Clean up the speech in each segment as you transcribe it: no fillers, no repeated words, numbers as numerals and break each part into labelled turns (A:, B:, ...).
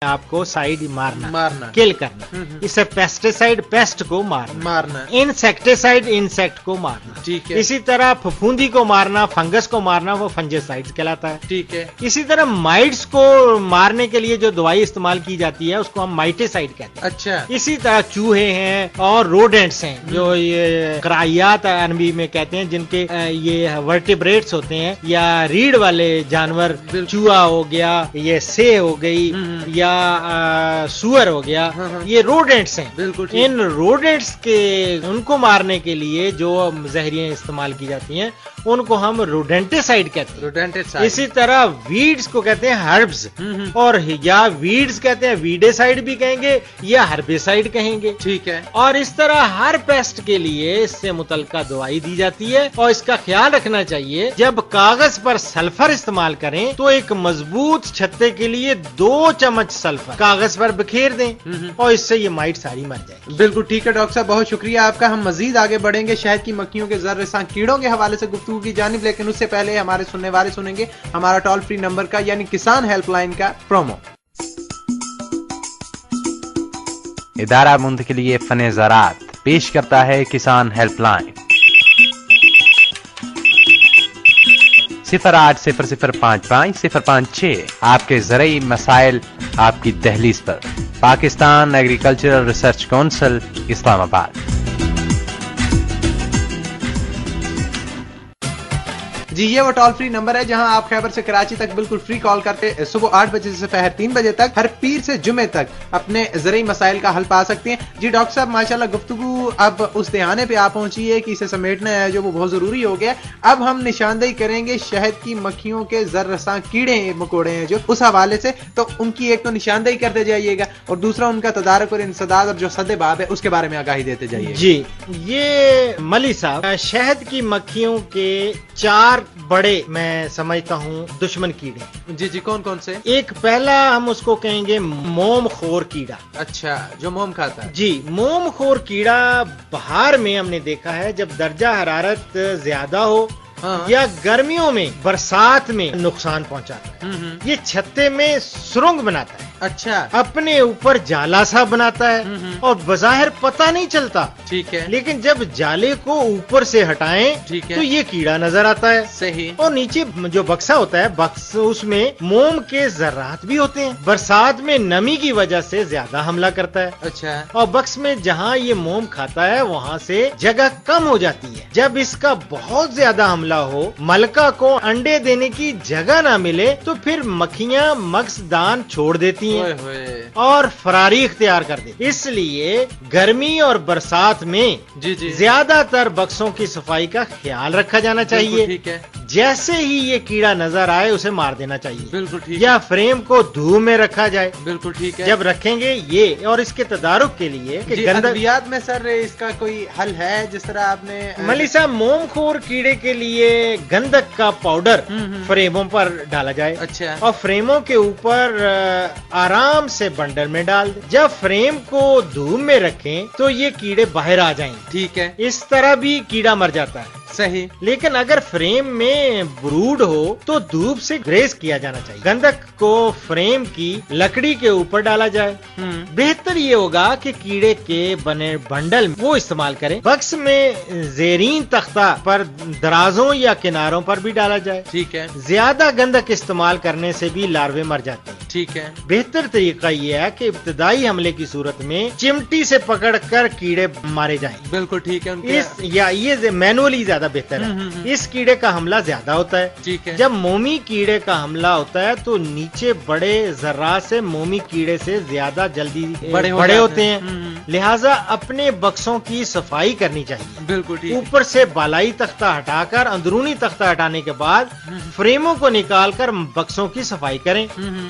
A: आपको साइड मारना किल करना। इससे पेस्टिसाइड पेस्ट को मारना, इंसेक्टिसाइड इंसेक्ट को मारना।
B: ठीक है।
A: इसी तरह फफूंदी को मारना, फंगस को मारना, वो फंजीसाइड कहलाता है।
B: ठीक है।
A: इसी तरह माइट्स को मारने के लिए जो दवाई इस्तेमाल की जाती है उसको हम माइटेसाइड कहते हैं।
B: अच्छा।
A: इसी तरह चूहे हैं और रोडेंट्स हैं जो ये कराइयात अरबी में कहते हैं, जिनके ये वर्टिब्रेट्स होते हैं या रीढ़ वाले जानवर, चूहा हो गया, ये से हो गई या सुअर हो गया, ये रोडेंट्स हैं।
B: बिल्कुल।
A: इन रोडेंट्स के उनको मारने के लिए जो जहरियां इस्तेमाल की जाती हैं उनको हम रोडेंटिसाइड कहते हैं।
B: रोडेंटिसाइड।
A: इसी तरह वीड्स को कहते हैं हर्ब्स, और या वीड्स कहते हैं, वीडेसाइड भी कहेंगे या हर्बेसाइड कहेंगे।
B: ठीक है।
A: और इस तरह हर पेस्ट के लिए इससे मुतल्लिका दवाई दी जाती है। और इसका ख्याल रखना चाहिए, जब कागज पर सल्फर इस्तेमाल करें तो एक मजबूत छत्ते के लिए 2 चम्मच सल्फर कागज पर बिखेर दें और इससे ये माइट सारी मर जाएगी।
B: बिल्कुल ठीक है डॉक्टर साहब, बहुत शुक्रिया आपका। हम मजीद आगे बढ़ेंगे शहद की मक्खियों के जर्र कीड़ों के हवाले से गुफ्तगू की जानिब, लेकिन उससे पहले हमारे सुनने वाले सुनेंगे हमारा टोल फ्री नंबर का यानी किसान हेल्पलाइन का प्रोमो।
C: इदारा मुंतकिली फने ज़राअत पेश करता है किसान हेल्पलाइन 080055 आपके ज़रूरी मसाइल आपकी दहलीज पर। Pakistan agricultural research council, Islamabad.
B: जी, ये वो टोल फ्री नंबर है जहां आप खैबर से कराची तक बिल्कुल फ्री कॉल करके सुबह 8 बजे से दोपहर 3 बजे तक हर पीर से जुमे तक अपने ज़रूरी मसाइल का हल पा सकते हैं। जी डॉक्टर साहब, माशाल्लाह गुफ्तगू अब उस दहाने पे आ पहुंची है कि इसे समेटना है जो वो बहुत जरूरी हो गया। अब हम निशानदेही करेंगे शहद की मक्खियों के जर्रसां कीड़े मकोड़े हैं जो उस हवाले से, तो उनकी एक तो निशानदेही करते जाइएगा और दूसरा उनका तदारक और इंसदाद और जो सद्देबाब है उसके बारे में आगाही देते जाइए।
A: जी, ये मली साहब, शहद की मक्खियों के 4 बड़े मैं समझता हूँ दुश्मन कीड़े।
B: जी जी, कौन कौन से?
A: एक पहला हम उसको कहेंगे मोमखोर कीड़ा।
B: अच्छा, जो मोम खाता है।
A: जी, मोमखोर कीड़ा बहार में हमने देखा है जब दर्जा हरारत ज्यादा हो या गर्मियों में, बरसात में नुकसान पहुंचाता है। ये छत्ते में सुरंग बनाता है।
B: अच्छा।
A: अपने ऊपर जाला सा बनाता है और बज़ाहिर पता नहीं चलता।
B: ठीक है।
A: लेकिन जब जाले को ऊपर से हटाएं
B: ठीक है,
A: तो ये कीड़ा नजर आता है।
B: सही।
A: और नीचे जो बक्सा होता है, उसमें मोम के जर्रात भी होते हैं। बरसात में नमी की वजह से ज्यादा हमला करता है।
B: अच्छा।
A: और बक्स में जहाँ ये मोम खाता है वहाँ से जगह कम हो जाती है। जब इसका बहुत ज्यादा हमला हो, मलका को अंडे देने की जगह ना मिले, तो फिर मक्खियाँ मक्स दान छोड़ देती हैं और फरारी इख्तियार कर देती। इसलिए गर्मी और बरसात में
B: जी जी
A: ज्यादातर बक्सों की सफाई का ख्याल रखा जाना चाहिए।
B: ठीक है।
A: जैसे ही ये कीड़ा नजर आए उसे मार देना चाहिए।
B: बिल्कुल ठीक।
A: या फ्रेम को धूप में रखा जाए।
B: बिल्कुल ठीक है।
A: जब रखेंगे ये, और इसके तदारुक के लिए कि
B: अद्वियात में सर इसका कोई हल है? जिस तरह आपने
A: मली साहब, मोमखोर कीड़े के लिए गंधक का पाउडर फ्रेमों पर डाला जाए।
B: अच्छा।
A: और फ्रेमों के ऊपर आराम से बंडल में डाल दे। जब फ्रेम को धूप में रखें तो ये कीड़े बाहर आ जाएंगे।
B: ठीक है।
A: इस तरह भी कीड़ा मर जाता है।
B: सही।
A: लेकिन अगर फ्रेम में ब्रूड हो तो धूप से ग्रेस किया जाना चाहिए। गंधक को फ्रेम की लकड़ी के ऊपर डाला जाए। बेहतर ये होगा कि कीड़े के बने बंडल वो इस्तेमाल करें। बक्स में जेरीन तख्ता पर दराजों या किनारों पर भी डाला जाए।
B: ठीक है।
A: ज्यादा गंधक इस्तेमाल करने से भी लार्वे मर जाते हैं।
B: ठीक है।
A: बेहतर तरीका यह है कि इब्तदाई हमले की सूरत में चिमटी से पकड़कर कीड़े मारे जाएं।
B: बिल्कुल ठीक है।
A: ये मैनुअली ज्यादा बेहतर है। इस कीड़े का हमला ज्यादा होता है।
B: ठीक है।
A: जब मोमी कीड़े का हमला होता है तो नीचे बड़े जर्रात से मोमी कीड़े से ज्यादा जल्दी बड़े होते हैं। लिहाजा अपने बक्सों की सफाई करनी चाहिए।
B: बिल्कुल ठीक।
A: ऊपर से बालाई तख्ता हटाकर अंदरूनी तख्ता हटाने के बाद फ्रेमों को निकालकर बक्सों की सफाई करें।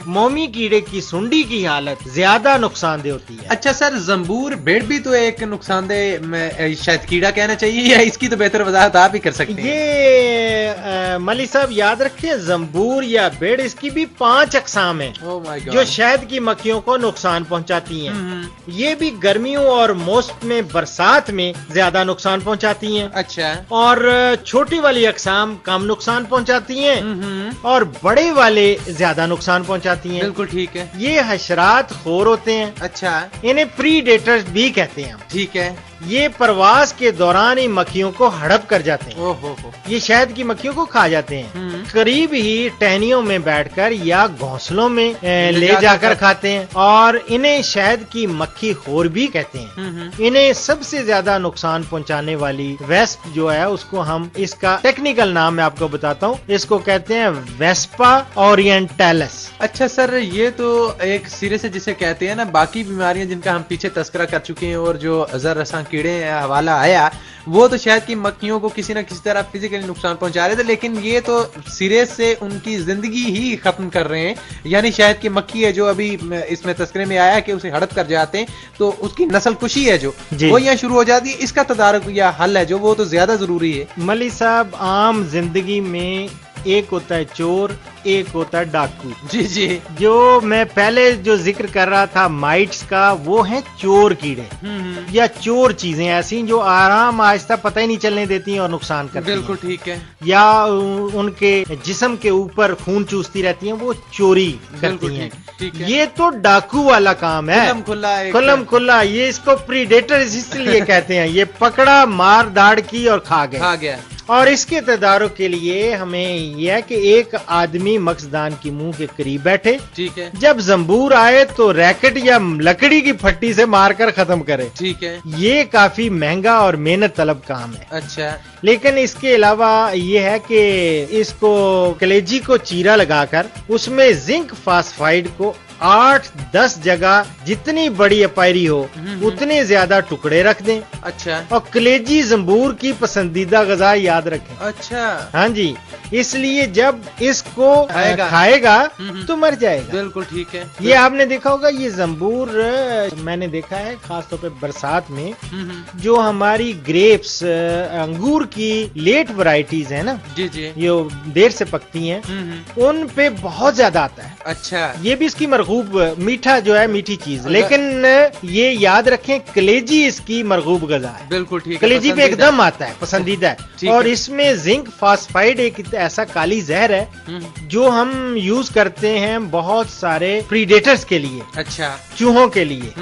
A: मोमी कीड़े की सुंडी की हालत ज्यादा नुकसानदेह होती है।
B: अच्छा सर, जंबूर बेड भी तो एक नुकसानदेह शायद कीड़ा कहना चाहिए, या इसकी तो बेहतर वजाहत आप ही कर सकते हैं?
A: ये मली साहब याद रखिए, जंबूर या बेड, इसकी भी 5 अकसाम है जो शहद की मक्खियों को नुकसान पहुंचाती हैं। ये भी गर्मियों और मौसम में, बरसात में ज्यादा नुकसान पहुंचाती हैं।
B: अच्छा।
A: और छोटी वाली अकसाम कम नुकसान पहुंचाती हैं और बड़े वाले ज्यादा नुकसान पहुंचाती हैं। हैं।
B: बिल्कुल ठीक है।
A: ये हशरात खोर होते हैं।
B: अच्छा,
A: इन्हें प्रीडेटर्स भी कहते हैं हम।
B: ठीक है।
A: ये प्रवास के दौरान ही मक्खियों को हड़प कर जाते हैं।
B: ओहो हो।
A: ये शहद की मक्खियों को खा जाते हैं। करीब ही टहनियों में बैठकर या घोंसलों में ले जाकर खाते हैं, और इन्हें शहद की मक्खी खोर भी कहते हैं। इन्हें सबसे ज्यादा नुकसान पहुंचाने वाली वेस्प जो है, उसको हम, इसका टेक्निकल नाम मैं आपको बताता हूँ, इसको कहते हैं वेस्पा ओरिएंटालिस।
B: अच्छा सर, ये तो एक सिरे से जिसे कहते हैं ना, बाकी बीमारियां जिनका हम पीछे तस्करा कर चुके हैं और जो अजर रसा कीड़े हवाला आया, वो तो शहद की मक्खियों को किसी न किसी तरह फिजिकली नुकसान पहुंचा रहे थे, लेकिन ये तो सिरे से उनकी जिंदगी ही खत्म कर रहे हैं। यानी शहद की मक्खी है जो अभी इसमें तस्करे में आया कि उसे हड़प कर जाते हैं, तो उसकी नस्ल कुशी है जो वो यहाँ शुरू हो जाती है। इसका तदारुक या हल है जो, वो तो ज्यादा जरूरी है।
A: मली साहब, आम जिंदगी में एक होता है चोर, एक होता है डाकू।
B: जी जी।
A: जो मैं पहले जो जिक्र कर रहा था माइट्स का, वो है चोर कीड़े या चोर चीजें ऐसी जो आराम आहिस्ता पता ही नहीं चलने देती हैं और नुकसान करती हैं।
B: बिल्कुल ठीक है।
A: या उनके जिस्म के ऊपर खून चूसती रहती हैं, वो चोरी करती हैं।
B: ठीक है।
A: ये तो डाकू वाला काम है, खुल्लम खुल्ला। ये इसको प्रीडेटर इसलिए कहते हैं। ये पकड़ा, मार दाड़ की और खा गया। और इसके तदारुक के लिए हमें यह है कि एक आदमी मक्सदान की मुंह के करीब बैठे,
B: ठीक है।
A: जब जंबूर आए तो रैकेट या लकड़ी की फट्टी से मारकर खत्म करे।
B: ठीक है।
A: ये काफी महंगा और मेहनत तलब काम है।
B: अच्छा।
A: लेकिन इसके अलावा ये है कि इसको कलेजी को चीरा लगाकर उसमें जिंक फास्फाइड को 8-10 जगह जितनी बड़ी अपायरी हो उतने ज्यादा टुकड़े रख दें।
B: अच्छा।
A: और कलेजी जंबूर की पसंदीदा गजा याद रखें।
B: अच्छा।
A: हाँ जी, इसलिए जब इसको खाएगा तो मर जाएगा।
B: बिल्कुल ठीक है।
A: ये आपने देखा होगा, ये जंबूर मैंने देखा है खासतौर पे बरसात में, जो हमारी ग्रेप्स अंगूर की लेट वैरायटीज है ना,
B: जी जी,
A: ये देर से पकती हैं, उन पे बहुत ज्यादा आता है।
B: अच्छा।
A: ये भी इसकी मरगूब मीठा जो है, मीठी चीज, लेकिन ये याद रखें कलेजी इसकी मरगूब गजा है।
B: बिल्कुल ठीक है।
A: कलेजी पे एकदम आता है, पसंदीदा है। और इसमें जिंक फास्फाइड एक ऐसा काली जहर है जो हम यूज करते हैं बहुत सारे प्रीडेटर्स के लिए। अच्छा। चूहों के लिए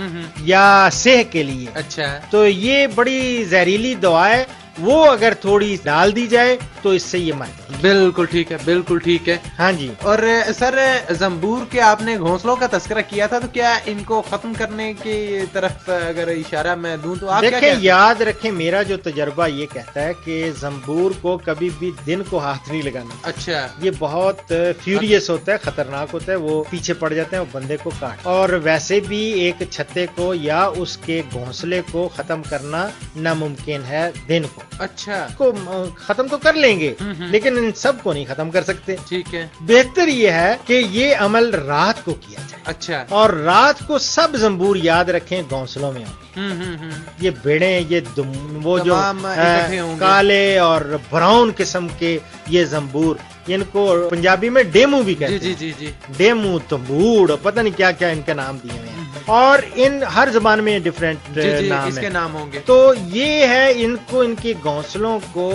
A: या सेह के लिए। अच्छा। तो ये बड़ी जहरीली दवा है, वो अगर थोड़ी डाल दी जाए तो इससे ये मर जाए।
B: बिल्कुल ठीक है, बिल्कुल ठीक है।
A: हाँ जी।
B: और सर, जंबूर के आपने घोंसलों का तस्करा किया था, तो क्या इनको खत्म करने की तरफ अगर इशारा मैं दूं तो आप
A: देखें, याद रखें, मेरा जो तजर्बा ये कहता है कि जंबूर को कभी भी दिन को हाथ नहीं लगाना। अच्छा। ये बहुत फ्यूरियस होता है, खतरनाक होता है, वो पीछे पड़ जाते हैं, वो बंदे को काट। और वैसे भी एक छत्ते को या उसके घोंसले को खत्म करना नामुमकिन है दिन को। अच्छा। को खत्म तो कर लेंगे, लेकिन इन सब को नहीं खत्म कर सकते। ठीक है। बेहतर ये है कि ये अमल रात को किया जाए। अच्छा। और रात को सब जंबूर याद रखें घोंसलों में हो। ये बेड़े, ये वो जो काले और ब्राउन किस्म के ये जंबूर, इनको पंजाबी में डेमू भी कहते हैं। जी जी जी। डेमू, तंबूड़, पता नहीं क्या क्या इनके नाम दिए हुए हैं, और इन हर जबान में डिफरेंट नाम
B: इसके नाम होंगे।
A: तो ये है, इनको, इनके घोंसलों को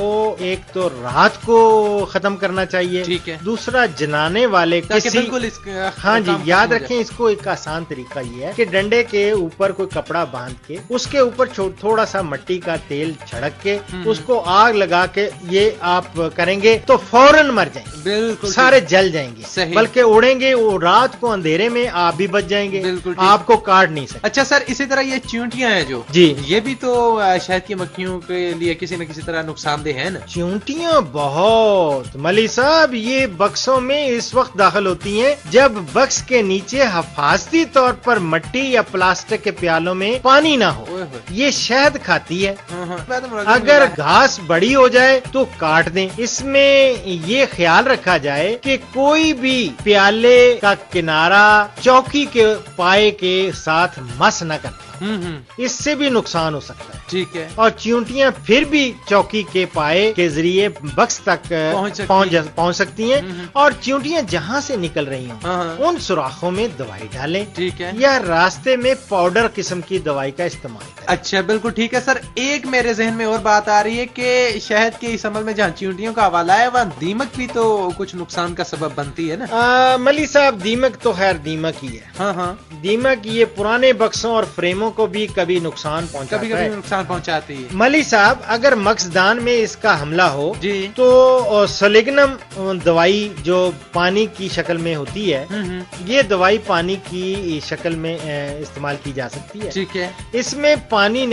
A: एक तो रात को खत्म करना चाहिए। ठीक है। दूसरा, जनाने वाले किसी, बिल्कुल हाँ जी, याद रखें, इसको एक आसान तरीका ये है कि डंडे के ऊपर कोई कपड़ा बांध के उसके ऊपर थोड़ा सा मिट्टी का तेल छिड़क के उसको आग लगा के ये आप करेंगे तो फौरन मर जाएंगे। बिल्कुल। सारे जल जाएंगे, बल्कि उड़ेंगे, वो रात को अंधेरे में आप भी बच जाएंगे। बिल्कुल। आपको काट नहीं सकते।
B: अच्छा सर, इसी तरह ये चींटियां हैं जो जी, ये भी तो शहद की मक्खियों के लिए किसी न किसी तरह नुकसानदेह है ना?
A: चींटियां बहुत, मली साहब, ये बक्सों में इस वक्त दाखिल होती हैं जब बक्स के नीचे हिफाजती तौर पर मिट्टी या प्लास्टिक के प्यालों में पानी ना हो। ये शहद खाती है। अगर घास बड़ी हो जाए तो काट दें। इसमें ये ख्याल रखा जाए कि कोई भी प्याले का किनारा चौकी के पाए के साथ मस न करना, इससे भी नुकसान हो सकता है। ठीक है। और चींटियां फिर भी चौकी के पाए के जरिए बक्स तक पहुंच सकती हैं। और चींटियां जहां से निकल रही हों उन सुराखों में दवाई डालें। ठीक है। या रास्ते में पाउडर किस्म की दवाई का इस्तेमाल करें।
B: اچھا بالکل ٹھیک ہے سر. ایک میرے ذہن میں اور بات آ رہی ہے کہ شہد کے اس عمل میں جہاں چیونٹیوں کا حوالہ ہے وہاں دیمک بھی تو کچھ نقصان کا سبب بنتی ہے نا.
A: ملی صاحب دیمک تو خیر دیمک ہی ہے.
B: ہاں ہاں
A: دیمک یہ پرانے بکسوں اور فریموں کو بھی کبھی نقصان پہنچاتا
B: کبھی
A: ہے.
B: کبھی نقصان پہنچاتی ہے.
A: ملی صاحب اگر مقصدان میں اس کا حملہ ہو
B: جی
A: تو سلیگنم دوائی جو پانی کی شکل میں ہوتی ہے یہ دوائی پانی کی شکل میں استعمال کی جا سکتی ہے.
B: ٹھیک ہے.
A: اس میں پانی